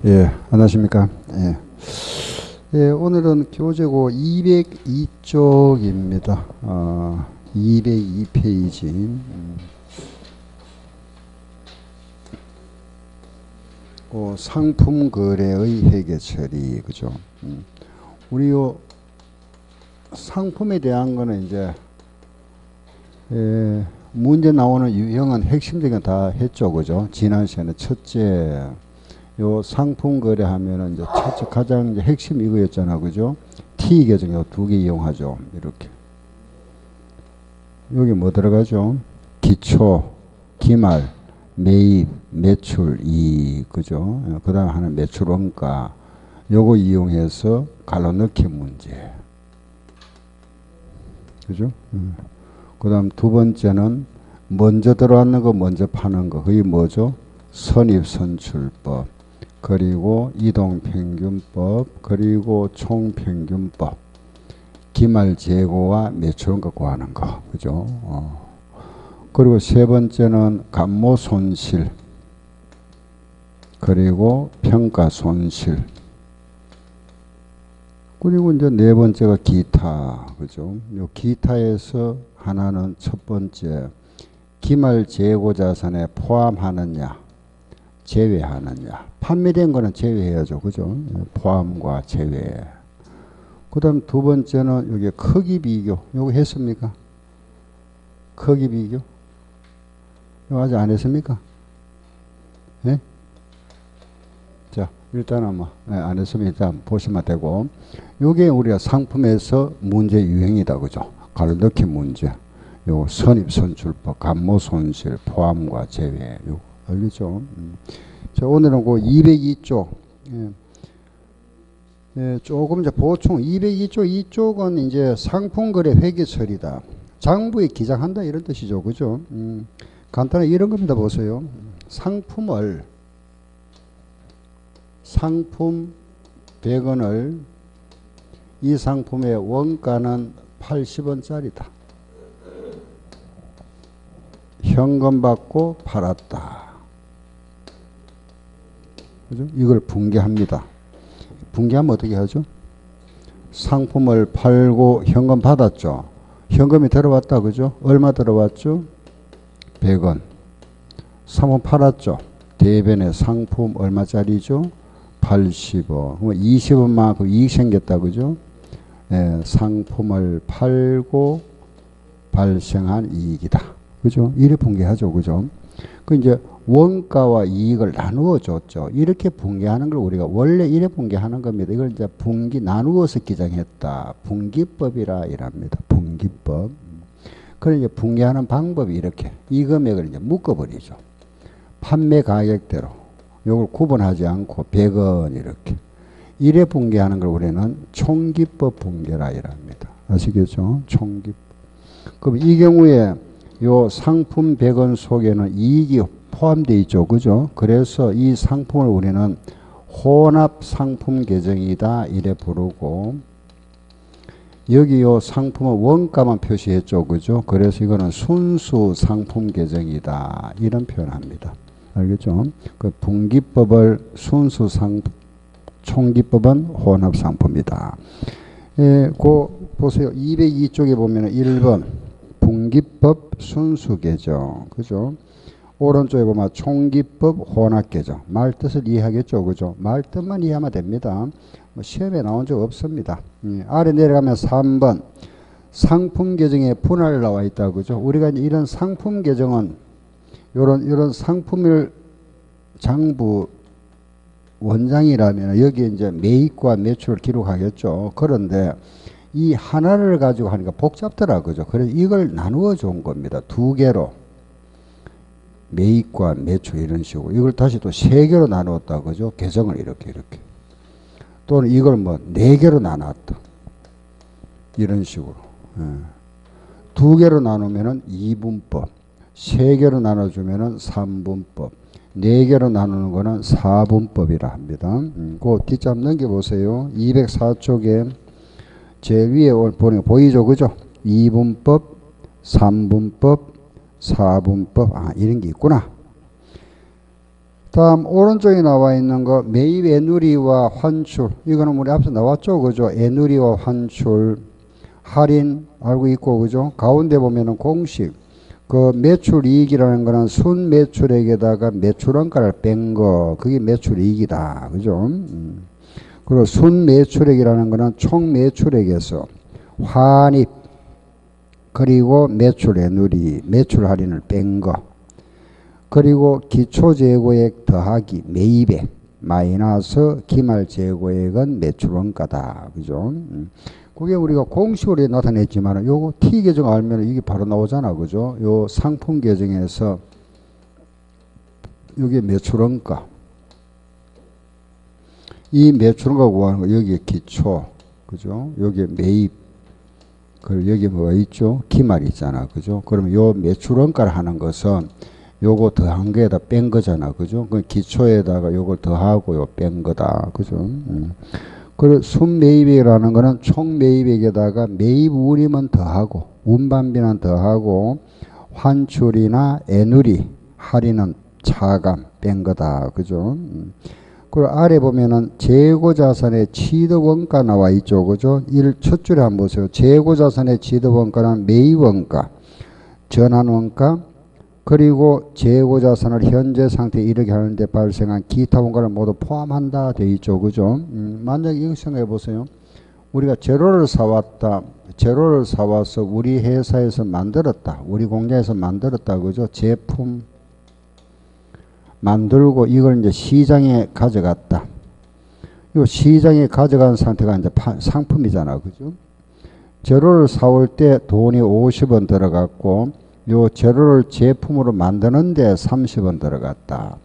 예, 안녕하십니까. 예. 예, 오늘은 교재고 202쪽입니다. 202페이지. 상품 거래의 회계 처리, 그죠? 우리 요 상품에 대한 거는 이제, 문제 나오는 유형은 핵심적인 다 했죠, 그죠? 지난 시간에 첫째, 요 상품 거래하면은 이제 첫째 가장 이제 핵심 이거였잖아, 그죠? T 계정 요 두 개 이용하죠. 이렇게. 여기 뭐 들어가죠? 기초, 기말, 매입, 매출, 이익, 그죠? 그 다음에 하는 매출 원가. 요거 이용해서 갈라 넣기 문제. 그죠? 그 다음 두 번째는 먼저 들어왔는 거 먼저 파는 거. 그게 뭐죠? 선입선출법. 그리고 이동평균법, 그리고 총평균법, 기말 재고와 매출원가 구하는 거, 그죠? 그리고 세 번째는 감모손실, 그리고 평가손실, 그리고 이제 네 번째가 기타, 그죠? 요 기타에서 하나는 첫 번째, 기말 재고 자산에 포함하느냐, 제외하느냐. 판매된 거는 제외해야죠. 그죠? 포함과 제외. 그 다음 두 번째는 여기 크기 비교. 요거 했습니까? 크기 비교? 이거 아직 안 했습니까? 예? 자, 일단은 뭐, 안 했으면 일단 보시면 되고. 요게 우리가 상품에서 문제 유형이다. 그죠? 가로 넣기 문제. 요 선입선출법, 감모손실, 포함과 제외. 요거. 알겠죠? 자, 오늘은 그 202쪽. 조금 이제 보충. 202쪽, 이쪽은 이제 상품거래 회계처리다. 장부에 기장한다 이런 뜻이죠. 그죠? 간단하게 이런 겁니다. 보세요. 상품 100원을 이 상품의 원가는 80원짜리다. 현금 받고 팔았다. 그죠? 이걸 분개합니다. 분개하면 어떻게 하죠? 상품을 팔고 현금 받았죠. 현금이 들어왔다. 그죠? 얼마 들어왔죠? 100원. 상품 팔았죠. 대변의 상품 얼마짜리죠? 80원. 20원만큼 이익 생겼다. 그죠? 상품을 팔고 발생한 이익이다. 그죠? 이래 분개하죠. 그죠? 그 이제 원가와 이익을 나누어 줬죠. 이렇게 분개하는 걸 우리가 원래 이래 분개하는 겁니다. 이걸 이제 분기 나누어서 기장했다. 분기법이라 이랍니다. 분기법. 그래 이제 분개하는 방법이 이렇게 이 금액을 이제 묶어버리죠. 판매 가격대로 요걸 구분하지 않고 100원 이렇게 이래 분개하는 걸 우리는 총기법 분개라 이랍니다. 아시겠죠? 총기법. 그럼 이 경우에 요 상품 100원 속에는 이익이 포함되어 있죠. 그죠? 그래서 이 상품을 우리는 혼합 상품 계정이다. 이래 부르고, 여기 요 상품은 원가만 표시했죠. 그죠? 그래서 이거는 순수 상품 계정이다. 이런 표현합니다. 알겠죠? 그 분기법을 순수 총기법은 혼합 상품이다. 보세요. 202쪽에 보면 1번. 분기법 순수계정. 그죠? 오른쪽에 보면 총기법 혼합계정. 말 뜻을 이해하겠죠. 그죠? 말 뜻만 이해하면 됩니다. 뭐 시험에 나온 적 없습니다. 아래 내려가면 3번. 상품 계정에 분할 나와 있다. 그죠? 우리가 이런 상품 계정은 이런 상품을 장부 원장이라면 여기에 이제 매입과 매출을 기록하겠죠. 그런데 이 하나를 가지고 하니까 복잡더라. 그죠? 그래서 이걸 나누어 준 겁니다. 두 개로. 매입과 매출 이런 식으로. 이걸 다시 또 세 개로 나누었다. 그죠? 계정을 이렇게. 또는 이걸 뭐 네 개로 나눴다. 이런 식으로. 두 개로 나누면은 2분법. 세 개로 나눠주면은 3분법. 네 개로 나누는 거는 4분법이라 합니다. 그 뒷잡 넘겨보세요. 204쪽에 제일 위에 보는 거 보이죠? 그죠? 2분법, 3분법, 4분법. 이런 게 있구나. 다음 오른쪽에 나와 있는 거 매입 애누리와 환출. 이거는 우리 앞서 나왔죠. 그죠? 애누리와 환출. 할인 알고 있고 그죠? 가운데 보면은 공식. 그 매출 이익이라는 거는 순 매출액에다가 매출원가를 뺀 거. 그게 매출 이익이다. 그죠? 그리고 순 매출액이라는 거는 총 매출액에서 환입 그리고 매출 애누리, 매출 할인을 뺀 거. 그리고 기초재고액 더하기 매입액 마이너스 기말재고액은 매출원가다. 그죠? 그게 우리가 공식으로 나타냈지만 요거 T 계정 알면 이게 바로 나오잖아. 그죠? 요 상품 계정에서 여기 매출원가. 이 매출원가 구하는 거 여기에 기초. 그죠? 여기에 매입. 그리고 여기 뭐가 있죠? 기말 있잖아. 그죠? 그러면 요 매출원가를 하는 것은 요거 더한 거에다 뺀 거잖아. 그죠? 그 기초에다가 요거 더하고 요 뺀 거다. 그죠? 그리고 순매입액이라는 거는 총 매입액에다가 매입 운임은 더하고, 운반비는 더하고, 환출이나 애누리, 할인은 차감 뺀 거다. 그죠? 그리고 아래 보면은 재고자산의 취득원가 나와 있죠. 그죠? 첫 줄에 한번 보세요. 재고자산의 취득원가는 매입원가, 전환원가, 그리고 재고자산을 현재 상태에 이르게 하는데 발생한 기타 원가를 모두 포함한다 돼 있죠. 그죠? 만약에 이거 생각해 보세요. 우리가 재료를 사왔다. 재료를 사와서 우리 회사에서 만들었다. 우리 공장에서 만들었다. 그죠? 제품 만들고 이걸 이제 시장에 가져갔다. 이 시장에 가져간 상태가 이제 상품이잖아. 그죠? 재료를 사올 때 돈이 50원 들어갔고 요 재료를 제품으로 만드는데 30원 들어갔다.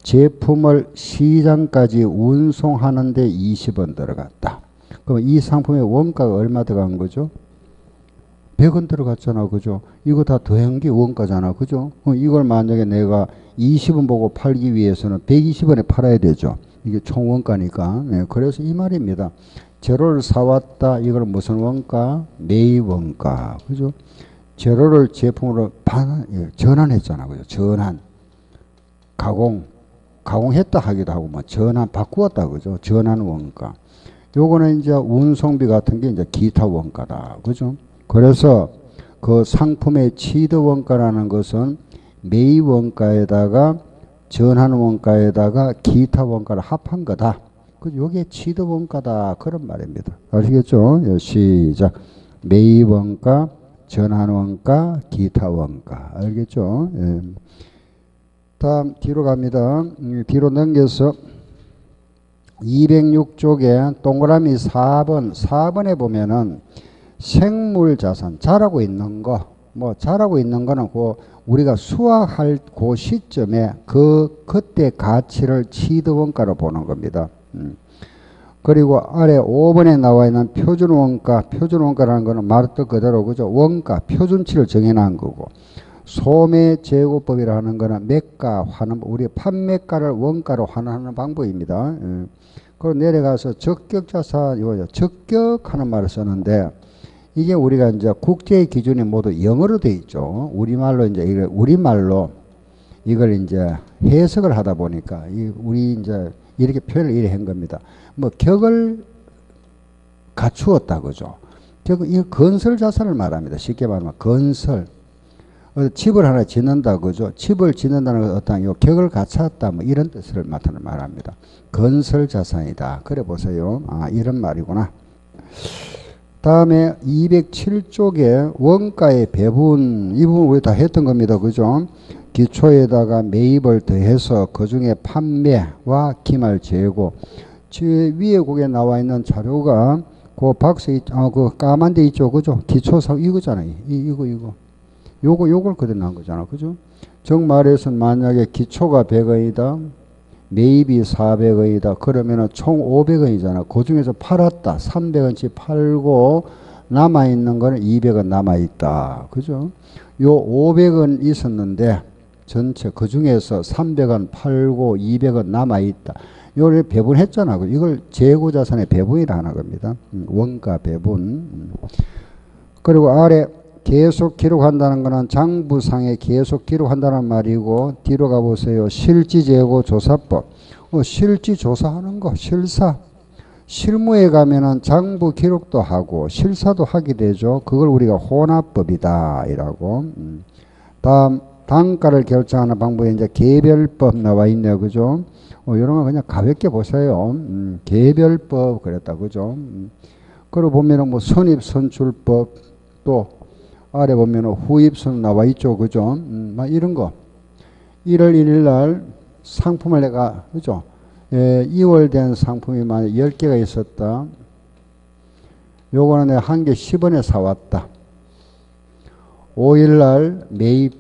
제품을 시장까지 운송하는데 20원 들어갔다. 그럼 이 상품의 원가가 얼마 들어간 거죠? 100원 들어갔잖아. 그죠? 이거 다 더한 게 원가잖아. 그죠? 그럼 이걸 만약에 내가 20원 보고 팔기 위해서는 120원에 팔아야 되죠. 이게 총 원가니까. 네, 그래서 이 말입니다. 재료를 사왔다. 이걸 무슨 원가? 매입 원가. 그죠? 재료를 제품으로 전환했잖아. 그죠? 전환. 가공했다 하기도 하고, 뭐, 전환, 바꾸었다. 그죠? 전환 원가. 요거는 이제 운송비 같은 게 이제 기타 원가다. 그죠? 그래서 그 상품의 취득 원가라는 것은 매입 원가에다가 전환 원가에다가 기타 원가를 합한 거다. 그 요게 취득 원가다. 그런 말입니다. 아시겠죠? 예, 시작. 매입 원가, 전환 원가, 기타 원가. 알겠죠? 예. 다음 뒤로 갑니다. 뒤로 넘겨서 206쪽에 동그라미 4번에 보면은 생물자산, 자라고 있는 거, 뭐 자라고 있는 거는 그 우리가 수확할 그 시점에 그때 가치를 취득원가로 보는 겁니다. 그리고 아래 5번에 나와 있는 표준원가, 표준원가라는 거는 말뜻 그대로 그죠? 원가, 표준치를 정해놓은 거고, 소매재고법이라는 거는 매가 환원, 우리 판매가를 원가로 환원하는 방법입니다. 그리고 내려가서 적격자산, 이거죠. 적격하는 말을 쓰는데, 이게 우리가 이제 국제 기준이 모두 영어로 돼 있죠. 우리말로 이제 이걸 이제 해석을 하다 보니까, 우리 이제 이렇게 표현을 이래 한 겁니다. 뭐 격을 갖추었다 그죠. 이 건설 자산을 말합니다. 쉽게 말하면 건설. 집을 하나 짓는다 그죠. 집을 짓는다는 것은 어떤 요 격을 갖췄다 뭐 이런 뜻을 말합니다. 건설 자산이다. 그래 보세요. 아 이런 말이구나. 다음에 207쪽에 원가의 배분, 이 부분 우리 다 했던 겁니다. 그죠? 기초에다가 매입을 더해서 그 중에 판매와 기말 재고. 위에 거기에 나와 있는 자료가 그 박스, 그 까만 데 있죠. 그죠? 기초사, 이거잖아요. 요걸 그대로 난 거잖아. 그죠? 즉 말해서 만약에 기초가 100원이다. 매입이 400원이다. 그러면은 총 500원이잖아. 그 중에서 팔았다. 300원치 팔고 남아있는 거는 200원 남아있다. 그죠? 요 500원 있었는데 전체 그 중에서 300원 팔고 200원 남아있다. 요를 배분했잖아. 이걸 재고자산의 배분이라 하는 겁니다. 원가 배분. 그리고 아래 계속 기록한다는 것은 장부상에 계속 기록한다는 말이고, 뒤로 가보세요. 실지재고 조사법. 실지 조사하는 거, 실사. 실무에 가면은 장부 기록도 하고 실사도 하게 되죠. 그걸 우리가 혼합법이다 이라고. 다음 단가를 결정하는 방법에 이제 개별법 나와 있네요. 그죠? 이런 거 그냥 가볍게 보세요. 개별법 그랬다. 그죠? 그리고 보면은 뭐 선입선출법 또 아래 보면은 후입선 나와 있죠. 그죠? 이런 거. 1월 1일 날 상품을 내가, 그죠? 2월 된 상품이 만약 10개가 있었다. 요거는 내가 한 개 10원에 사왔다. 5일 날 매입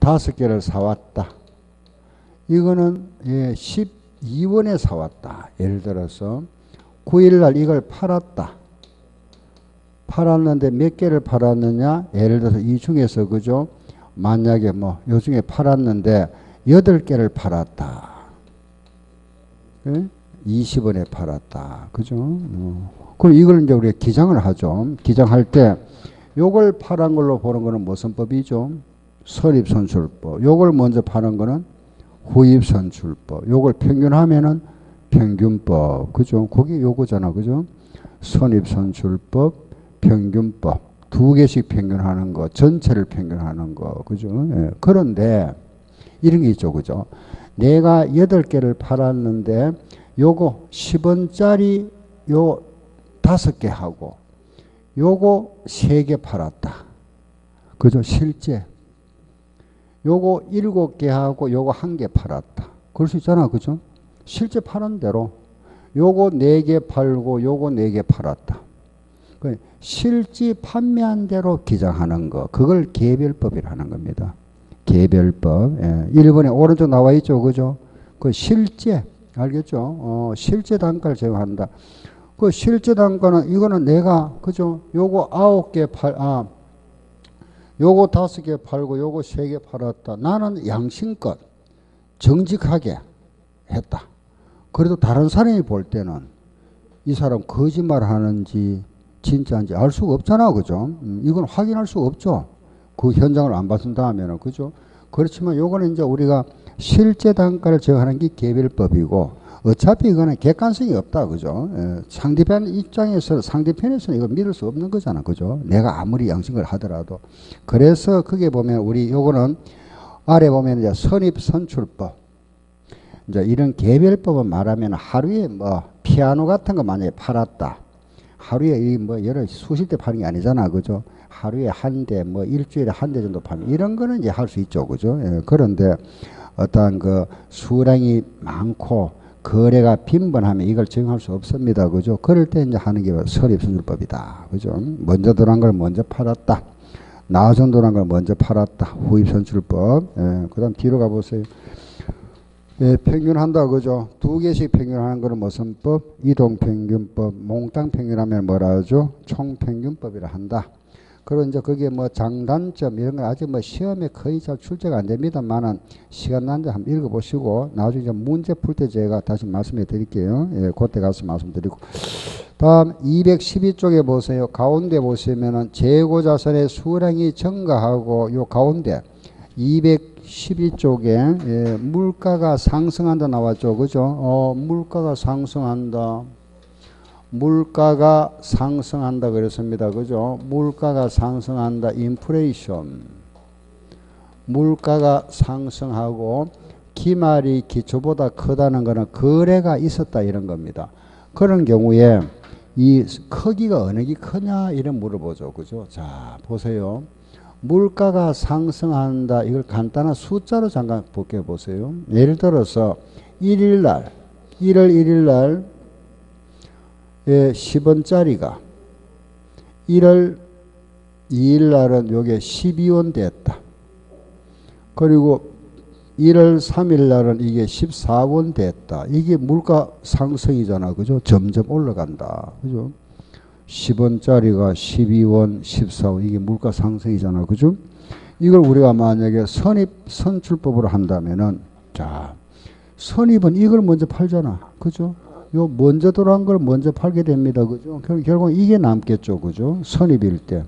5개를 사왔다. 이거는 12원에 사왔다. 예를 들어서 9일 날 이걸 팔았다. 팔았는데 몇 개를 팔았느냐? 예를 들어서 이 중에서, 그죠? 만약에 뭐 요 중에 팔았는데 8개를 팔았다. 20원에 팔았다. 그죠? 그럼 이걸 이제 우리가 기장을 하죠. 기장할 때 요걸 팔은 걸로 보는 거는 무슨 법이죠? 선입선출법. 요걸 먼저 파는 거는 후입선출법. 요걸 평균하면은 평균법. 그죠? 거기 요거잖아. 그죠? 선입선출법, 평균법. 2개씩 평균하는 거, 전체를 평균하는 거. 그죠? 예. 그런데 이런 게 있죠. 그죠? 내가 8개를 팔았는데 요거 10원짜리 요 5개 하고 요거 3개 팔았다. 그죠? 실제. 요거 7개 하고 요거 1개 팔았다. 그럴 수 있잖아. 그죠? 실제 파는 대로 요거 4개 팔고 요거 4개 팔았다. 실지 판매한 대로 기장하는 거. 그걸 개별법이라는 겁니다. 개별법. 예. 1번에 오른쪽 나와 있죠. 그죠? 그 실제. 알겠죠? 실제 단가를 제공한다. 그 실제 단가는 이거는 내가, 그죠? 요거 9개 요거 5개 팔고 요거 3개 팔았다. 나는 양심껏 정직하게 했다. 그래도 다른 사람이 볼 때는 이 사람 거짓말 하는지 진짜인지 알 수가 없잖아. 그죠? 이건 확인할 수가 없죠. 그 현장을 안 봤은 다음에는. 그죠? 그렇지만 요거는 이제 우리가 실제 단가를 정하는 게 개별법이고, 어차피 이거는 객관성이 없다. 그죠? 상대편 입장에서, 상대편에서는 이거 믿을 수 없는 거잖아. 그죠? 내가 아무리 양심을 하더라도. 그래서 그게 보면 우리 요거는 아래 보면 이제 선입선출법. 이제 이런 개별법은 말하면 하루에 뭐 피아노 같은 거 만약에 팔았다. 하루에 이 뭐 여러 수십 대 파는 게 아니잖아. 그죠? 하루에 한 대, 뭐 일주일에 한 대 정도 파는 이런 거는 이제 할 수 있죠. 그죠? 그런데 어떠한 그 수량이 많고 거래가 빈번하면 이걸 정할 수 없습니다. 그죠? 그럴 때 이제 하는 게 선입선출법이다. 그죠? 먼저 들어간 걸 먼저 팔았다. 나중 들어간 걸 먼저 팔았다. 후입선출법. 그 다음 뒤로 가보세요. 평균한다. 그죠? 2개씩 평균하는 거는 무슨 법? 이동평균법. 몽땅 평균하면 뭐라 하죠? 총평균법이라 한다. 그리고 이제 그게 뭐 장단점 이런 건 아직 뭐 시험에 거의 잘 출제가 안 됩니다만은 시간 난 데 한번 읽어보시고 나중에 이제 문제 풀 때 제가 다시 말씀해 드릴게요. 그때 가서 말씀드리고. 다음 212쪽에 보세요. 가운데 보시면은 재고자산의 수량이 증가하고 요 가운데 212쪽에 물가가 상승한다 나왔죠. 그죠? 물가가 상승한다. 물가가 상승한다 그랬습니다. 그죠? 물가가 상승한다. 인플레이션. 물가가 상승하고 기말이 기초보다 크다는 것은 거래가 있었다 이런 겁니다. 그런 경우에 이 크기가 어느 게 크냐 이런 물어보죠. 그죠? 자, 보세요. 물가가 상승한다. 이걸 간단한 숫자로 잠깐 볼게요. 보세요. 예를 들어서 1일 날 1월 1일 날 10원짜리가 1월 2일 날은 요게 12원 됐다. 그리고 1월 3일 날은 이게 14원 됐다. 이게 물가 상승이잖아. 그죠? 점점 올라간다. 그죠? 10원짜리가 12원, 14원 이게 물가 상승이잖아. 그죠? 이걸 우리가 만약에 선출법으로 한다면은 자, 선입은 이걸 먼저 팔잖아. 그죠? 요 먼저 들어간 걸 먼저 팔게 됩니다. 그죠? 결국 이게 남겠죠. 그죠? 선입일 때.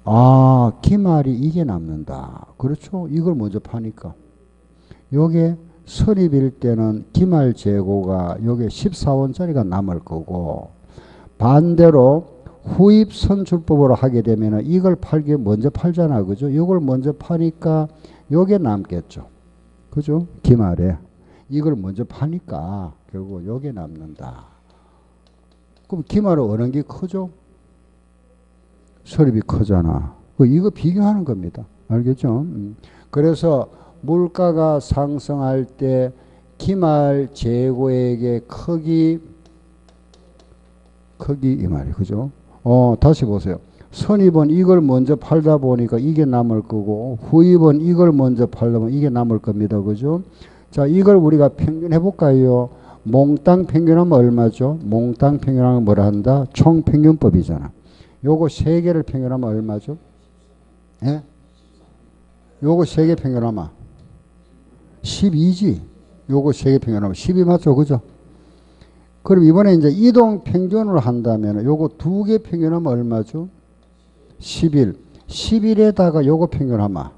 아, 기말이 이게 남는다. 그렇죠? 이걸 먼저 파니까. 요게 선입일 때는 기말 재고가 요게 14원짜리가 남을 거고, 반대로 후입 선출법으로 하게 되면 이걸 팔기에 먼저 팔잖아. 그죠? 이걸 먼저 파니까 요게 남겠죠. 그죠? 기말에. 이걸 먼저 파니까 결국 요게 남는다. 그럼 기말은 어느 게 크죠? 설입이 크잖아. 이거 비교하는 겁니다. 알겠죠? 그래서 물가가 상승할 때 기말 재고액의 크기 이 말이 그죠? 다시 보세요. 선입은 이걸 먼저 팔다 보니까 이게 남을 거고, 후입은 이걸 먼저 팔다 보면 이게 남을 겁니다. 그죠? 자, 이걸 우리가 평균해 볼까요? 몽땅 평균하면 얼마죠? 몽땅 평균하면 뭐라 한다? 총평균법이잖아. 요거 세 개를 평균하면 얼마죠? 예? 요거 세 개 평균하면 12지. 요거 세 개 평균하면 12 맞죠? 그죠? 그럼 이번에 이제 이동 평균으로 한다면 요거 두 개 평균하면 얼마죠? 11. 11에다가 요거 평균하면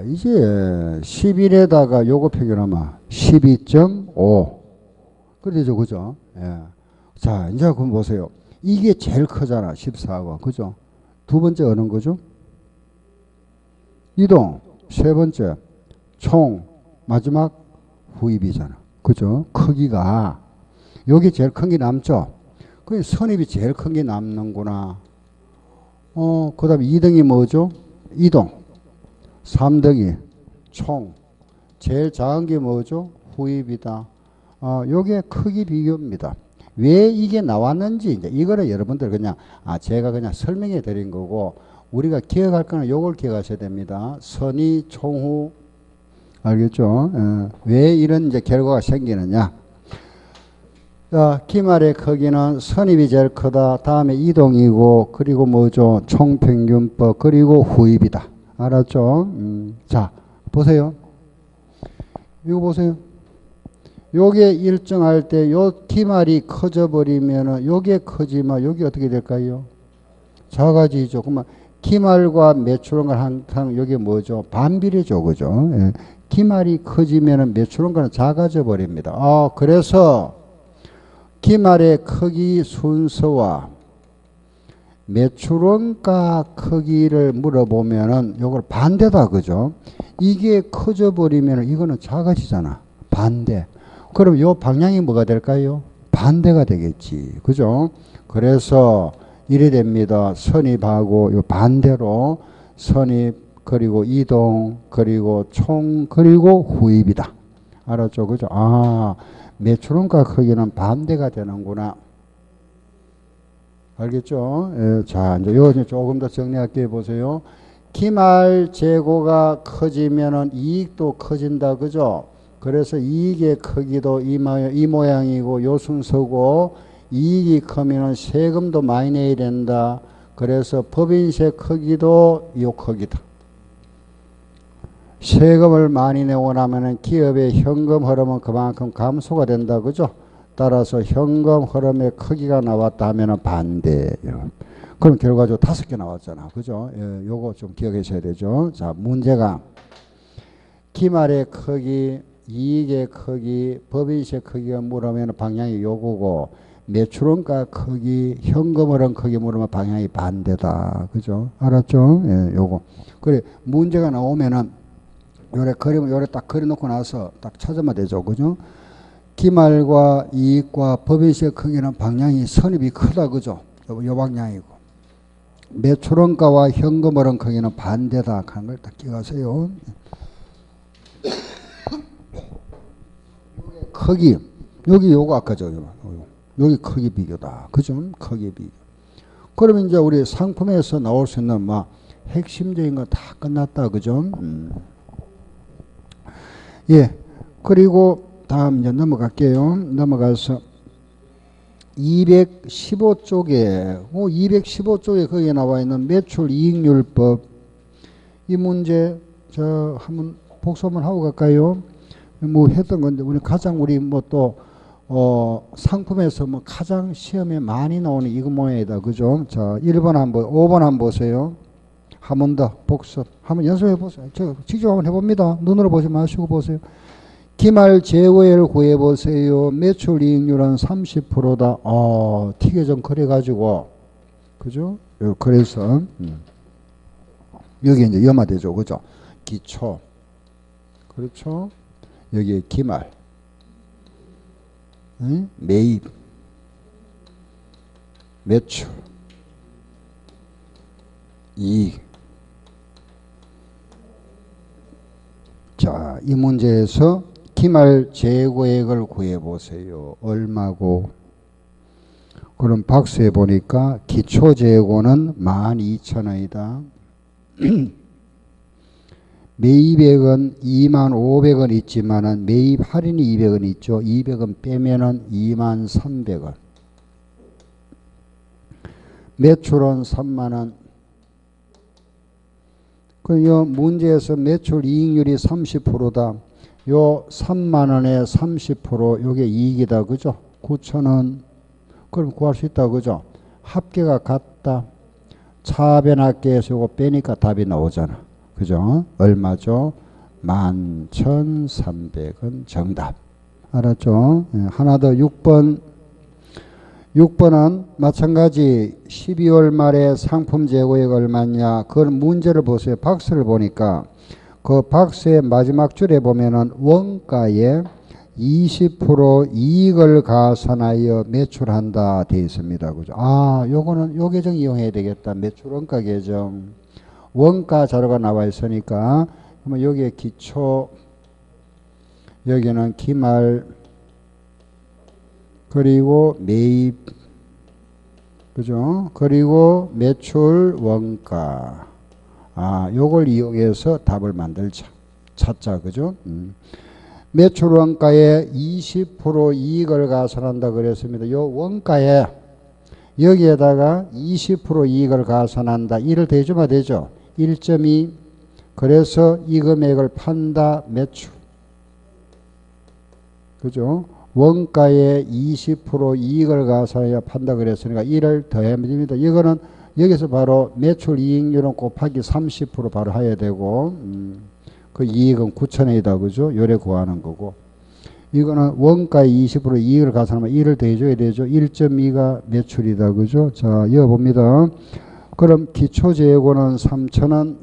이제 11에다가 요거 평균하면 12.5. 그러죠. 그죠? 예. 자, 이제 그럼 보세요. 이게 제일 크잖아. 14가. 그죠? 두 번째 어느 거죠? 이동. 세 번째 총. 마지막 후입이잖아. 그죠? 크기가 여기 제일 큰 게 남죠. 그 선입이 제일 큰 게 남는구나. 그 다음에 2등이 뭐죠? 이동. 3등이 총. 제일 작은 게 뭐죠? 후입이다. 요게 크기 비교입니다. 왜 이게 나왔는지 이제 이거를 여러분들 그냥 제가 그냥 설명해 드린 거고, 우리가 기억할 거는 요걸 기억하셔야 됩니다. 선의 총후. 알겠죠? 왜 이런 이제 결과가 생기느냐? 자, 기말의 크기는 선입이 제일 크다. 다음에 이동이고, 그리고 뭐죠? 총평균법, 그리고 후입이다. 알았죠? 자, 보세요. 이거 보세요. 요게 일정할 때 요 기말이 커져 버리면은 요게 커지면 요게 어떻게 될까요? 작아지죠. 그러면 기말과 매출원가를 한다면 요게 뭐죠? 반비례죠. 그죠? 예. 기말이 커지면은 매출원가는 작아져 버립니다. 그래서 기말의 크기 순서와 매출원가 크기를 물어보면은 요걸 반대다. 그죠? 이게 커져 버리면은 이거는 작아지잖아. 반대. 그럼 요 방향이 뭐가 될까요? 반대가 되겠지. 그죠? 그래서 이래 됩니다. 선입하고 요 반대로 선입, 그리고 이동, 그리고 총, 그리고 후입이다. 알았죠? 그죠? 매출원가 크기는 반대가 되는구나. 알겠죠? 예, 자, 이제 요 조금 더 정리할게요. 보세요. 기말 재고가 커지면은 이익도 커진다. 그죠? 그래서 이익의 크기도 이 모양이고 요 순서고, 이익이 크면은 세금도 많이 내야 된다. 그래서 법인세 크기도 요 크기다. 세금을 많이 내고 나면은 기업의 현금 흐름은 그만큼 감소가 된다. 그죠? 따라서 현금 흐름의 크기가 나왔다 하면은 반대. 그럼 결과적으로 5개 나왔잖아. 그죠? 예, 요거 좀 기억하셔야 되죠. 자, 문제가 기말의 크기, 이익의 크기, 법인세 크기가 물으면 방향이 요거고, 매출원가 크기, 현금 흐름 크기 물으면 방향이 반대다. 그죠? 알았죠? 예, 요거. 그래, 문제가 나오면은 요래 그림을 요래 딱 그려놓고 나서 딱 찾으면 되죠. 그죠? 기말과 이익과 법인세 크기는 방향이 선입이 크다. 그죠? 요 방향이고. 매출원가와 현금 흐름 크기는 반대다. 하는 걸 딱 기억하세요. 크기. 여기 요거 아까죠. 여기 크기 비교다. 그죠? 크기 비교. 그러면 이제 우리 상품에서 나올 수 있는 핵심적인 거 다 끝났다. 그죠? 예. 그리고 다음 이제 넘어갈게요. 넘어가서 215쪽에 215쪽에 거기에 나와 있는 매출 이익률법, 이 문제 한번 복수 한번 하고 갈까요? 했던 건데 우리 가장 우리 또 상품에서 뭐 가장 시험에 많이 나오는 이거 모양이다. 그죠? 자, 1번 한번, 5번 한번 보세요. 한 번 더 복습. 한번 연습해 보세요. 저 직접 한번 해봅니다. 눈으로 보지 마시고 보세요. 기말 재고액을 구해보세요. 매출 이익률은 30%다. 티계정 그래가지고, 그죠? 그래서, 여기 이제 염화되죠. 그죠? 기초. 그렇죠? 여기에 기말. 응? 매입. 매출. 이익. 자, 이 문제에서 기말 재고액을 구해보세요. 얼마고? 그럼 박스에 보니까 기초 재고는 12,000원이다. 매입액은 25,500원 있지만은 매입 할인이 200원 있죠. 200원 빼면은 23,300원. 매출은 3만원. 그 요 문제에서 매출 이익률이 30%다. 요 3만원에 30% 요게 이익이다. 그죠? 9,000원. 그럼 구할 수 있다. 그죠? 합계가 같다. 차변합계에서 요거 빼니까 답이 나오잖아. 그죠? 얼마죠? 11,300원 정답. 알았죠? 하나 더 6번. 6번은 마찬가지 12월 말에 상품 재고액 얼마냐. 그 문제를 보세요. 박스를 보니까 그 박스의 마지막 줄에 보면은 원가에 20% 이익을 가산하여 매출한다 되어 있습니다. 그죠? 요거는 요 계정 이용해야 되겠다. 매출 원가 계정. 원가 자료가 나와 있으니까 그러면 여기에 기초, 여기는 기말, 그리고 매입, 그죠? 그리고 매출 원가. 요걸 이용해서 답을 만들자. 찾자. 그죠? 매출 원가에 20% 이익을 가산한다 그랬습니다. 요 원가에 여기에다가 20% 이익을 가산한다. 1을 대주면 되죠. 1.2. 그래서 이 금액을 판다. 매출. 그죠? 원가에 20% 이익을 가산해야 판다 그랬으니까 1을 더하면 됩니다. 이거는 여기서 바로 매출 이익률은 곱하기 30% 바로 해야 되고, 그 이익은 9,000원이다. 그죠? 요래 구하는 거고. 이거는 원가에 20% 이익을 가산하면 1을 더해줘야 되죠. 1.2가 매출이다. 그죠? 자, 이어봅니다. 그럼 기초재고는 3,000원.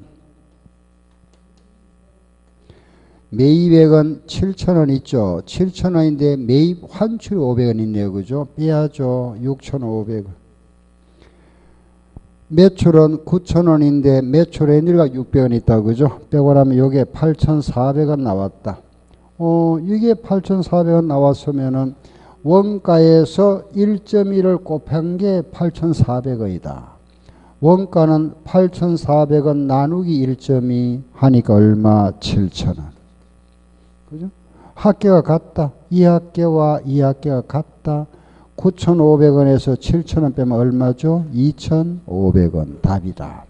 매입액은 7,000원 있죠. 7,000원인데 매입 환출이 500원 있네요. 그죠? 빼야죠. 6,500원. 매출은 9,000원인데 매출의 인율가 600원 있다. 그죠? 빼고 나면 요게 8,400원 나왔다. 이게 8,400원 나왔으면은 원가에서 1.1을 곱한 게 8,400원이다. 원가는 8,400원 나누기 1.2 하니까 얼마? 7,000원. 그죠? 합계가 같다. 이 합계와 이 합계가 같다. 9,500원에서 7,000원 빼면 얼마죠? 2,500원. 답이다.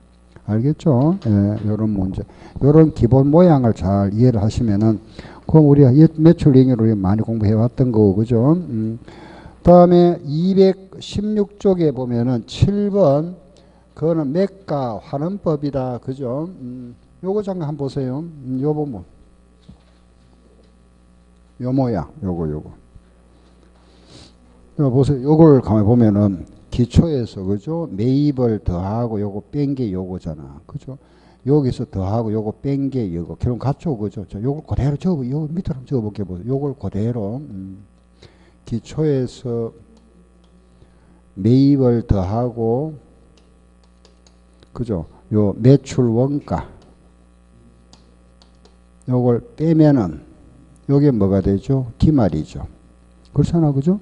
알겠죠? 예, 요런 문제. 요런 기본 모양을 잘 이해를 하시면은, 그럼 우리가 매출 이익률을 많이 공부해 왔던 거고, 그죠? 다음에 216쪽에 보면은 7번, 그거는 매가 환원법이다. 그죠? 요거 잠깐 한번 보세요. 요 보면. 요 모양, 요거 보세요. 요걸 가만히 보면은 기초에서, 그죠? 매입을 더하고 요거 뺀 게 요거잖아. 그죠? 여기서 더하고 요거 뺀 게 요거. 결국 같죠? 그죠? 자, 요걸 그대로 요 밑으로 한번 적어볼게 보세요. 요걸 그대로, 기초에서 매입을 더하고, 그죠? 요 매출 원가. 요걸 빼면은 요게 뭐가 되죠? 기말이죠. 그렇잖아. 그죠?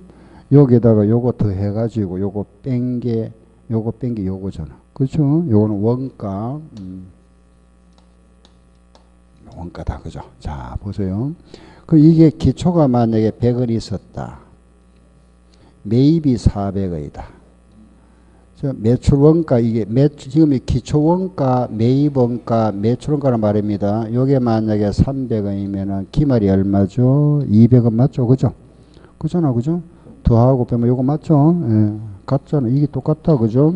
여기에다가 요거 더 해가지고 요거 뺀 게 요거잖아. 그렇죠? 요거는 원가. 원가다. 그죠? 자, 보세요. 그 이게 기초가 만약에 100원이 있었다. 매입이 400원이다. 매출 원가, 이게 지금 기초 원가, 매입 원가, 매출 원가란 말입니다. 요게 만약에 300원이면은 기말이 얼마죠? 200원 맞죠? 그죠? 그잖아, 그죠? 더하고 빼면 요거 맞죠? 예, 같잖아. 이게 똑같다, 그죠?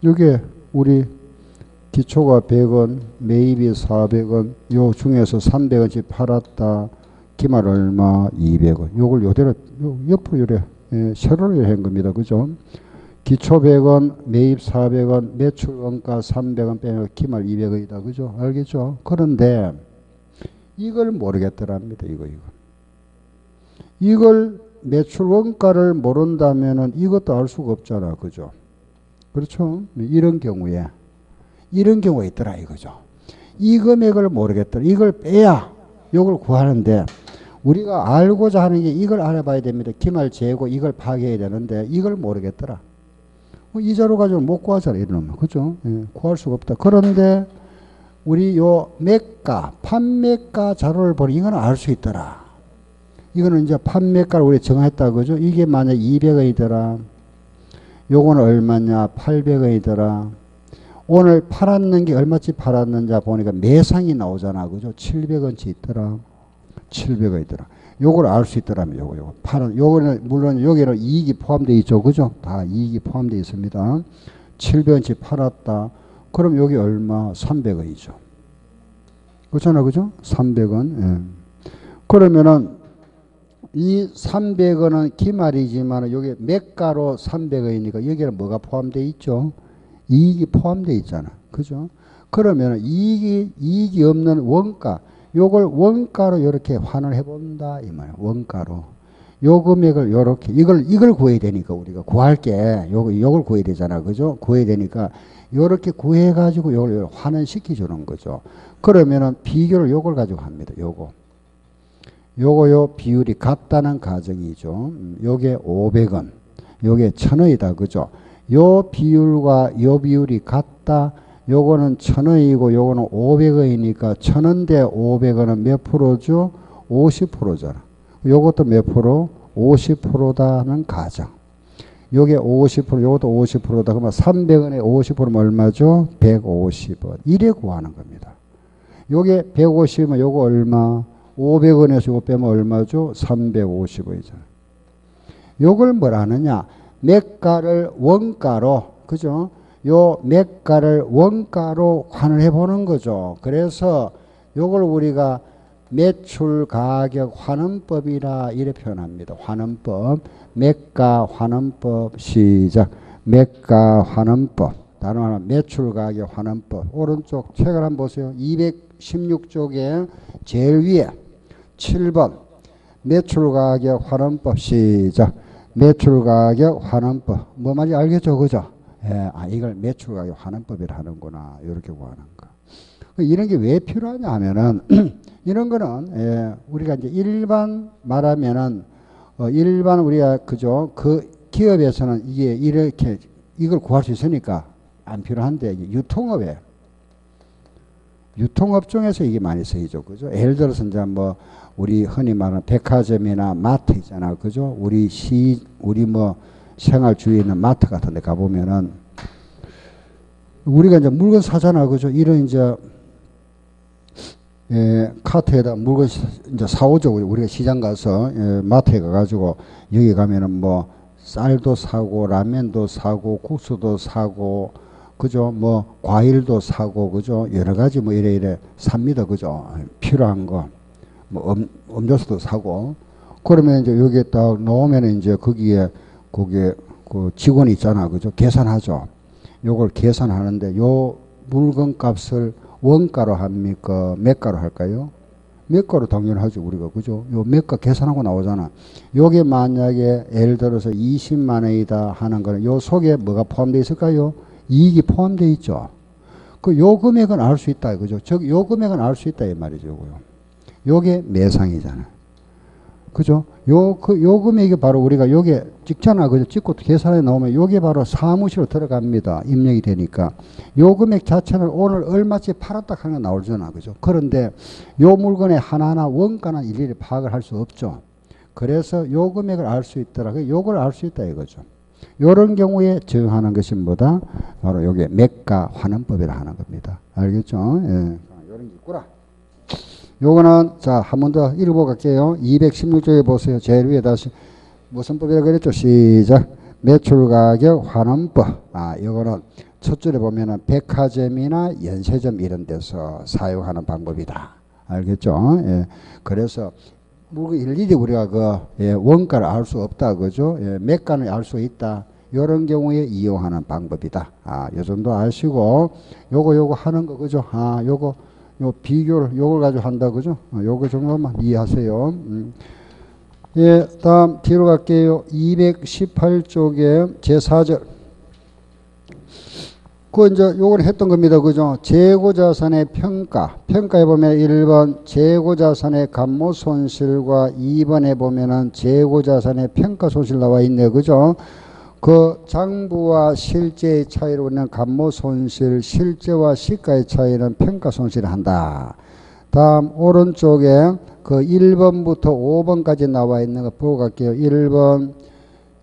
요게 우리 기초가 100원, 매입이 400원, 요 중에서 300원씩 팔았다. 기말 얼마? 200원. 요걸 요대로, 옆으로 요래, 예, 세로로 한 겁니다. 그죠? 기초 100원, 매입 400원, 매출 원가 300원 빼면 기말 200원이다. 그죠? 알겠죠? 그런데 이걸 모르겠더랍니다. 이걸 매출 원가를 모른다면은 이것도 알 수가 없잖아. 그죠? 그렇죠? 이런 경우가 있더라 이거죠. 이 금액을 모르겠더라. 이걸 빼야 이걸 구하는데 우리가 알고자 하는 게 이걸 알아봐야 됩니다. 기말 재고 이걸 파악해야 되는데 이걸 모르겠더라. 이 자료 가지고 못 구하잖아. 이러면. 그죠? 예, 구할 수가 없다. 그런데 우리 요 매가, 판매가 자료를 보니 이거는 알 수 있더라. 이거는 이제 판매가를 우리 정했다. 그죠? 이게 만약 200원이더라. 요거는 얼마냐? 800원이더라. 오늘 팔았는 게 얼마치 팔았는지 보니까 매상이 나오잖아. 그죠? 700원치 있더라. 700원이더라. 요걸 알 수 있더라면 요거. 요거는, 물론 여기는 이익이 포함되어 있죠. 그죠? 다 이익이 포함되어 있습니다. 700원치 팔았다. 그럼 여기 얼마? 300원이죠. 그렇잖아. 그죠? 300원. 예. 그러면은 이 300원은 기말이지만 여기 매가로 300원이니까 여기는 뭐가 포함되어 있죠? 이익이 포함되어 있잖아. 그죠? 그러면 이익이 없는 원가, 요걸 원가로 이렇게 환원해 본다 이 말이야. 원가로. 요 금액을 요렇게 이걸 구해야 되니까 우리가 구할 게 요걸 구해야 되잖아. 그죠? 구해야 되니까 요렇게 구해 가지고 요걸 환원시켜 주는 거죠. 그러면은 비교를 요걸 가지고 합니다. 요거 비율이 같다는 가정이죠. 요게 500원, 요게 1000원이다. 그죠? 요 비율과 요 비율이 같다. 요거는 1000원이고 요거는 500원이니까 1000원 대 500원은 몇 프로죠? 50%잖아. 요것도 몇 프로? 50%다는 가정. 요게 50%, 요것도 50%다. 그러면 300원에 50%면 얼마죠? 150원. 이래 구하는 겁니다. 요게 150이면 요거 얼마? 500원에서 요거 빼면 얼마죠? 350원이잖아. 요걸 뭘 하느냐? 매가를 원가로, 그죠? 요 매가를 원가로 환원해 보는 거죠. 그래서 요걸 우리가 매출 가격 환원법이라 이래 표현합니다. 환원법. 매가 환원법. 시작. 매가 환원법. 다른 말로 매출 가격 환원법. 오른쪽 책을 한번 보세요. 216쪽에 제일 위에 7번 매출 가격 환원법. 시작. 매출 가격 환원법. 뭐 말인지 알겠죠? 그죠? 예, 이걸 매출 가격 환원법이라 하는구나. 이렇게 구하는 거. 이런 게 왜 필요하냐 하면은, 이런 거는, 예, 우리가 이제 일반 말하면은, 일반 우리가, 그죠? 그 기업에서는 이게 이렇게, 이걸 구할 수 있으니까 안 필요한데, 유통업종에서 이게 많이 쓰이죠. 그죠? 예를 들어서 이제 뭐, 우리 흔히 말하는 백화점이나 마트 있잖아. 그죠? 우리 뭐, 생활 주위에 있는 마트 같은 데 가보면은, 우리가 이제 물건 사잖아. 그죠? 이런 이제, 예, 카트에다 물건 이제 사오죠. 우리가 시장 가서, 예, 마트에 가가지고, 여기 가면은 뭐, 쌀도 사고, 라면도 사고, 국수도 사고, 그죠? 뭐, 과일도 사고, 그죠? 여러 가지 뭐 이래 삽니다. 그죠? 필요한 거. 뭐, 음료수도 사고. 그러면 이제 여기에 딱 넣으면 이제 거기에 그 직원이 있잖아. 그죠? 계산하죠. 요걸 계산하는데 요 물건 값을 원가로 합니까? 매가로 할까요? 매가로 당연히 하죠. 우리가. 그죠? 요 매가 계산하고 나오잖아. 요게 만약에 예를 들어서 20만 원이다 하는 거는 요 속에 뭐가 포함되어 있을까요? 이익이 포함되어 있죠. 요 금액은 알 수 있다. 그죠? 요 금액은 알 수 있다. 이 말이죠. 요거요. 요게 매상이잖아. 그죠? 요 금액이 바로 우리가 요게 찍잖아. 그죠? 찍고 계산에 나오면 요게 바로 사무실로 들어갑니다. 입력이 되니까. 요 금액 자체는 오늘 얼마치 팔았다 하는 게 나오잖아. 그죠? 그런데 요 물건의 하나하나 원가는 일일이 파악을 할 수 없죠. 그래서 요 금액을 알 수 있더라. 요걸 알 수 있다 이거죠. 요런 경우에 정하는 것이 뭐다? 바로 요게 매가 환원법이라 하는 겁니다. 알겠죠? 예. 요런 게 있구나. 요거는 자, 한 번 더 읽어보고 갈게요. 216쪽에 보세요. 제일 위에 다시 무슨 법이라 그랬죠? 시작. 매출가격 환원법. 아, 요거는 첫 줄에 보면은 백화점이나 연세점 이런 데서 사용하는 방법이다. 알겠죠? 예. 그래서 뭐 일일이 우리가 그 예, 원가를 알 수 없다, 그죠? 예, 매가는 알 수 있다. 이런 경우에 이용하는 방법이다. 아, 요 정도 아시고 요거 하는 거, 그죠? 아, 요거 요 비교를 요걸 가지고 한다, 그죠? 요거 정도만 이해하세요. 예, 다음 뒤로 갈게요. 218쪽에 제4절. 그 이제 요걸 했던 겁니다. 그죠? 재고자산의 평가. 평가에 보면 1번 재고자산의 감모손실과 2번에 보면은 재고자산의 평가손실 나와 있네. 그죠? 그 장부와 실제의 차이로 있는 감모손실, 실제와 시가의 차이는 평가손실을 한다. 다음 오른쪽에 그 1번부터 5번까지 나와 있는 거 보고 갈게요. 1번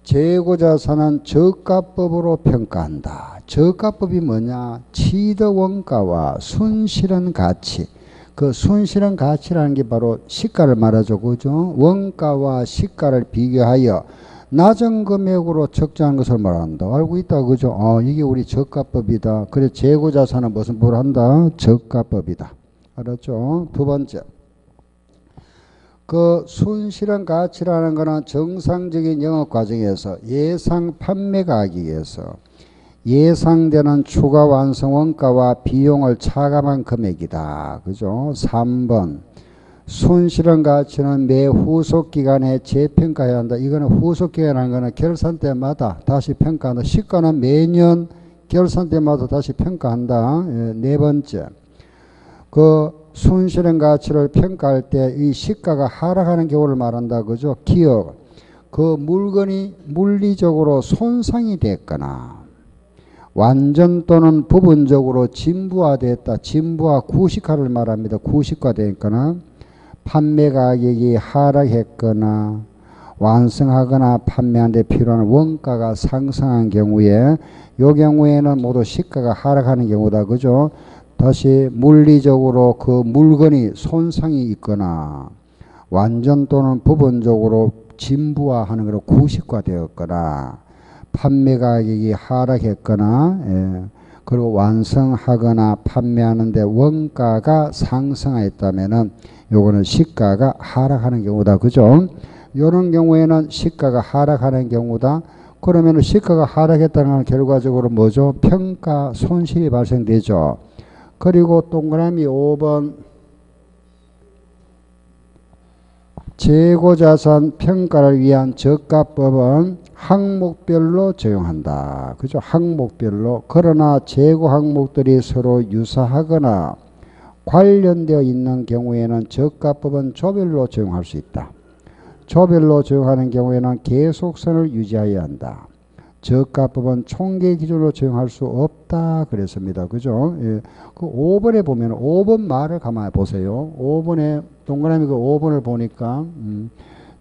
재고자산은 저가법으로 평가한다. 저가법이 뭐냐? 취득원가와 순실현 가치. 그 순실현 가치라는 게 바로 시가를 말하죠. 그죠? 원가와 시가를 비교하여 낮은 금액으로 적정한 것을 말한다. 알고 있다. 그죠? 이게 우리 저가법이다. 그래 재고자산은 무슨 법을 한다? 저가법이다. 알았죠? 두 번째. 그 순실현 가치라는 것은 정상적인 영업 과정에서 예상 판매 가격에서 예상되는 추가 완성 원가와 비용을 차감한 금액이다. 그죠? 3번. 순실현 가치는 매 후속 기간에 재평가해야 한다. 이거는 후속 기간이라는 거는 결산 때마다 다시 평가한다. 시가는 매년 결산 때마다 다시 평가한다. 예, 네 번째. 그 순실현 가치를 평가할 때 이 시가가 하락하는 경우를 말한다. 그죠? 기억. 그 물건이 물리적으로 손상이 됐거나 완전 또는 부분적으로 진부화됐다. 진부화 구식화를 말합니다. 구식화됐거나 판매 가격이 하락했거나 완성하거나 판매하는 데 필요한 원가가 상승한 경우에 이 경우에는 모두 시가가 하락하는 경우다. 그죠? 다시 물리적으로 그 물건이 손상이 있거나 완전 또는 부분적으로 진부화하는 것으로 구식화되었거나 판매 가격이 하락했거나 예, 그리고 완성하거나 판매하는데 원가가 상승했다면은 요거는 시가가 하락하는 경우다. 그죠? 이런 경우에는 시가가 하락하는 경우다. 그러면 시가가 하락했다는 건 결과적으로 뭐죠? 평가 손실이 발생되죠. 그리고 동그라미 5번 재고자산 평가를 위한 저가법은 항목별로 적용한다. 그죠? 항목별로. 그러나 재고 항목들이 서로 유사하거나 관련되어 있는 경우에는 저가법은 조별로 적용할 수 있다. 조별로 적용하는 경우에는 계속성을 유지해야 한다. 저가법은 총계 기준으로 적용할 수 없다 그랬습니다. 그죠? 예. 그 5번에 보면 5번 말을 가만히 보세요. 5번에 동그라미 그 5번을 보니까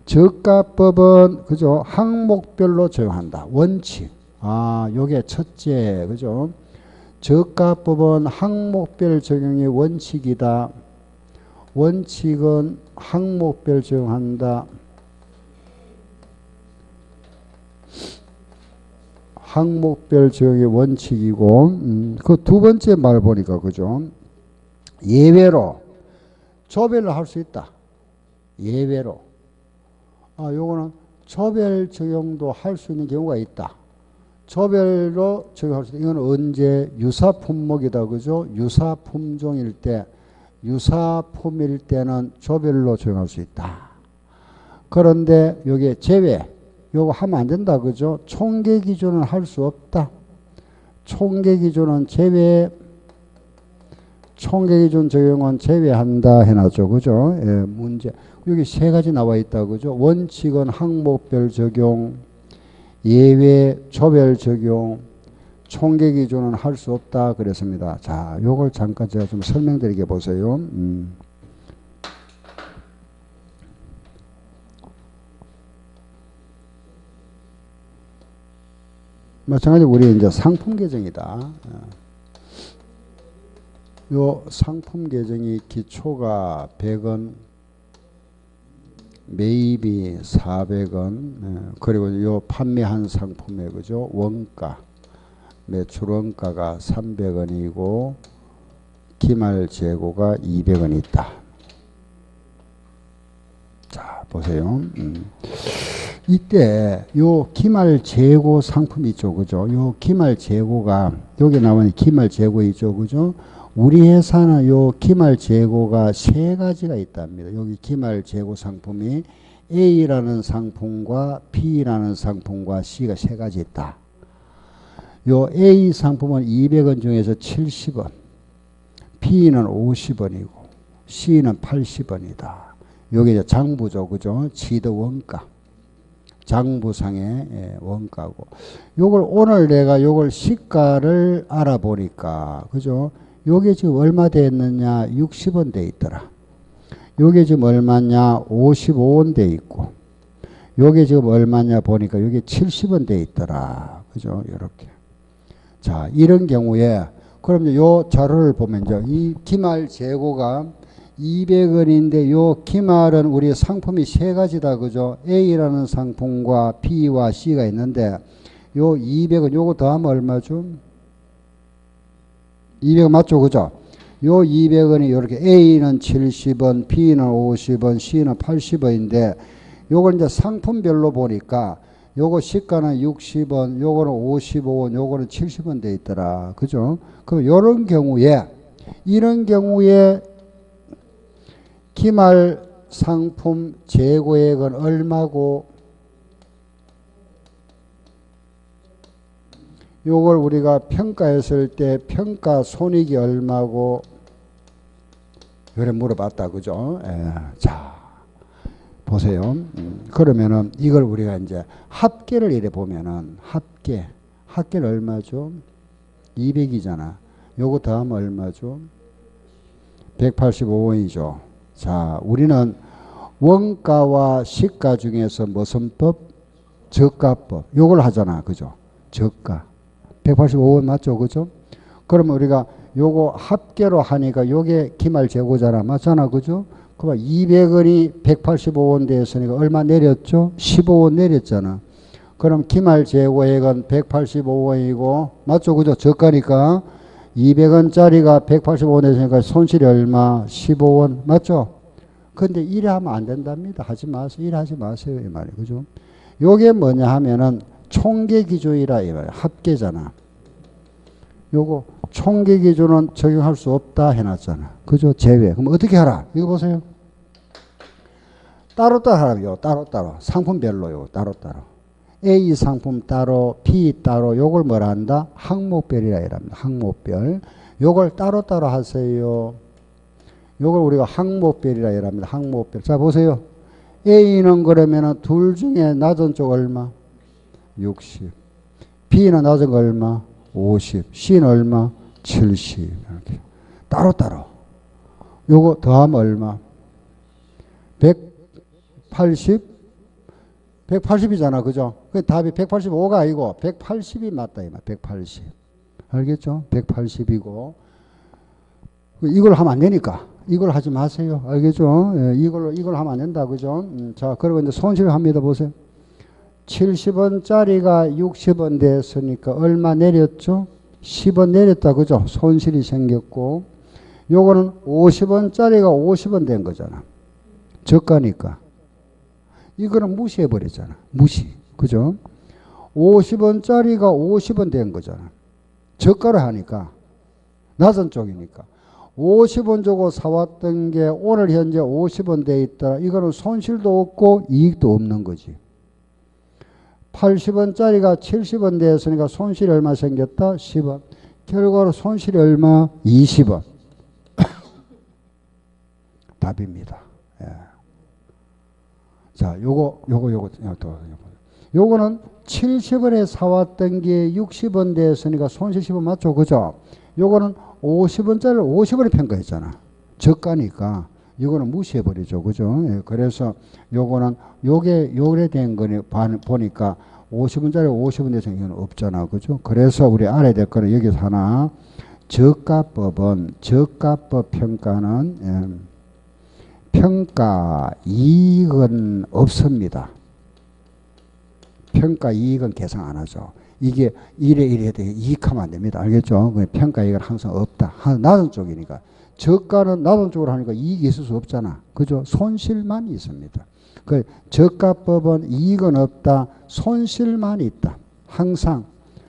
저가법은 그죠? 항목별로 적용한다. 원칙. 아, 요게 첫째. 그죠? 저가법은 항목별 적용이 원칙이다. 원칙은 항목별 적용한다. 항목별 적용의 원칙이고 그 두 번째 말 보니까 그죠? 예외로 조별로 할 수 있다. 예외로. 아, 요거는 조별 적용도 할 수 있는 경우가 있다. 조별로 적용할 수 있다. 이건 언제? 유사품목이다. 그죠? 유사품종일 때, 유사품일 때는 조별로 적용할 수 있다. 그런데 여기에 제외. 요거 하면 안 된다. 그죠? 총계 기준은 할 수 없다. 총계 기준은 제외, 총계 기준 적용은 제외한다 해놨죠. 그죠? 예, 문제. 여기 세 가지 나와 있다. 그죠? 원칙은 항목별 적용, 예외, 조별 적용, 총계 기준은 할 수 없다. 그랬습니다. 자, 요걸 잠깐 제가 좀 설명드리게 보세요. 마찬가지로 우리 이제 상품 계정이다. 요 상품 계정이 기초가 100원, 매입이 400원, 그리고 요 판매한 상품의 그죠? 원가, 매출 원가가 300원이고 기말 재고가 200원 있다. 자, 보세요. 이때 요 기말 재고 상품 있죠, 그죠? 요 기말 재고가 여기 나오는 기말 재고 있죠, 그죠? 우리 회사는 요 기말 재고가 세 가지가 있답니다. 여기 기말 재고 상품이 A라는 상품과 B라는 상품과 C가 세 가지 있다. 요 A 상품은 200원 중에서 70원, B는 50원이고 C는 80원이다. 요게 이제 장부죠, 그죠? 지드 원가. 장부상의 원가고. 요걸 오늘 내가 요걸 시가를 알아보니까, 그죠? 요게 지금 얼마 됐느냐? 60원 돼 있더라. 요게 지금 얼마냐? 55원 돼 있고. 요게 지금 얼마냐 보니까 요게 70원 돼 있더라. 그죠? 요렇게. 자, 이런 경우에, 그럼 이제 요 자료를 보면 이제 이 기말 재고가 200원인데 요 기말은 우리 상품이 세 가지다. 그죠? A라는 상품과 B와 C가 있는데 요 200원 요거 더하면 얼마죠? 200원 맞죠? 그죠? 요 200원이 이렇게 A는 70원, B는 50원, C는 80원인데 요걸 이제 상품별로 보니까 요거 시가는 60원, 요거는 55원, 요거는 70원 돼 있더라. 그죠? 그럼 이런 경우에 기말 상품 재고액은 얼마고 요걸 우리가 평가했을 때 평가 손익이 얼마고 요래 물어봤다. 그죠? 자, 보세요. 그러면은 이걸 우리가 이제 합계를 이래 보면은 합계는 얼마죠? 200이잖아. 요거 더하면 얼마죠? 185원이죠. 자, 우리는 원가와 시가 중에서 무슨 법? 저가법. 요걸 하잖아. 그죠? 저가. 185원 맞죠? 그죠? 그러면 우리가 요거 합계로 하니까 요게 기말 재고잖아. 맞잖아. 그죠? 그럼 200원이 185원 되었으니까 얼마 내렸죠? 15원 내렸잖아. 그럼 기말 재고액은 185원이고, 맞죠? 그죠? 저가니까 200원짜리가 185원 되니까 손실이 얼마? 15원. 맞죠? 근데 이래 하면 안 된답니다. 하지 마세요. 이래 하지 마세요. 이 말이에요. 그죠? 요게 뭐냐 하면은 총계 기준이라 이 말이에요. 합계잖아. 요거 총계 기준은 적용할 수 없다 해놨잖아. 그죠? 제외. 그럼 어떻게 하라? 이거 보세요. 따로따로 하라고요. 따로따로. 상품별로요. 따로따로. A 상품 따로, B 따로, 요걸 뭐라 한다? 항목별이라 이랍니다. 항목별. 요걸 따로따로 하세요. 요걸 우리가 항목별이라 이랍니다. 항목별. 자, 보세요. A는 그러면은 둘 중에 낮은 쪽 얼마? 60. B는 낮은 거 얼마? 50. C는 얼마? 70. 이렇게. 따로따로. 요거 더하면 얼마? 180? 180이잖아. 그죠? 그 답이 185가 아니고 180이 맞다. 이 말. 180. 알겠죠? 180이고. 이걸 하면 안 되니까. 이걸 하지 마세요. 알겠죠? 예, 이걸 하면 안 된다. 그죠? 자, 그리고 이제 손실을 합니다. 보세요. 70원짜리가 60원 됐으니까 얼마 내렸죠? 10원 내렸다. 그죠? 손실이 생겼고. 요거는 50원짜리가 50원 된 거잖아. 저가니까. 이거는 무시해버렸잖아. 무시. 그죠? 50원짜리가 50원 된 거잖아. 저가로 하니까. 낮은 쪽이니까. 50원 주고 사왔던 게 오늘 현재 50원 돼 있다. 이거는 손실도 없고 이익도 없는 거지. 80원짜리가 70원 되었으니까 손실이 얼마 생겼다? 10원. 결과로 손실이 얼마? 20원. 답입니다. 예. 자, 요거는 70원에 사왔던 게 60원 되었으니까 손실 10원 맞죠? 그죠? 요거는 50원짜리를 50원에 평가했잖아. 저가니까. 이거는 무시해버리죠. 그죠? 예, 그래서 요거는 요게 된 거니 보니까 50원짜리 50원 대상 이건 없잖아. 그죠? 그래서 우리 알아야 될 거는 여기서 하나. 저가법은 저가법 평가는 평가 이익은 없습니다. 평가 이익은 계산 안 하죠. 이게 이래 되게 이익하면 안 됩니다. 알겠죠? 평가 이익은 항상 없다. 낮은 쪽이니까. 저가는 낮은 쪽으로 하니까 이익이 있을 수 없잖아. 그죠? 손실만 있습니다. 그 저가법은 이익은 없다. 손실만 있다. 항상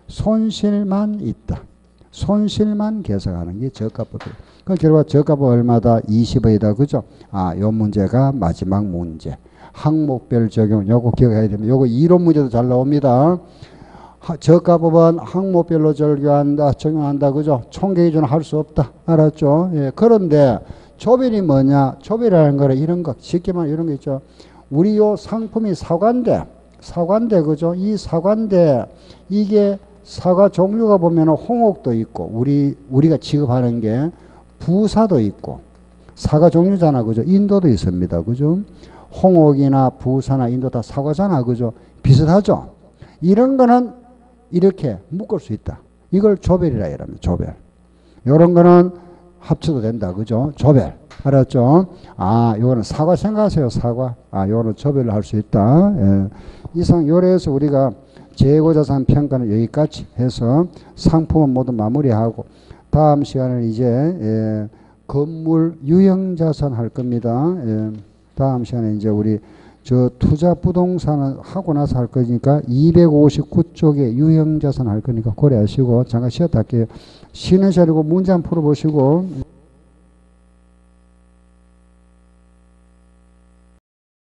손실만 있다. 손실만 계산하는 게 저가법이에요. 그 결과 저가법 얼마다? 20원이다. 그죠? 요 문제가 마지막 문제. 항목별 적용, 요거 기억해야 됩니다. 요거 이론 문제도 잘 나옵니다. 저가법은 항목별로 적용한다. 그죠? 총계 기준은 할 수 없다. 알았죠? 예. 그런데 조별이 뭐냐? 조별이라는 거는 이런 거, 쉽게 말하면 이런 거 있죠. 우리 요 상품이 사과인데, 그죠? 이 사과인데, 이게 사과 종류가 보면 홍옥도 있고, 우리가 취급하는 게 부사도 있고, 사과 종류잖아. 그죠? 인도도 있습니다. 그죠? 홍옥이나 부사나 인도 다 사과잖아. 그죠? 비슷하죠? 이런 거는 이렇게 묶을 수 있다. 이걸 조별이라 이랍니다. 조별. 요런 거는 합쳐도 된다. 그죠? 조별. 알았죠? 요거는 사과 생각하세요. 사과. 요거는 조별로 할 수 있다. 예. 이상 요래서 우리가 재고자산 평가는 여기까지 해서 상품은 모두 마무리하고 다음 시간은 이제 건물 유형자산 할 겁니다. 다음 시간에 이제 우리 투자 부동산을 하고 나서 할 거니까 259쪽에 유형자산 할 거니까 고려하시고 잠깐 쉬었다 할게요. 쉬는 시간이고 문제 한번 풀어보시고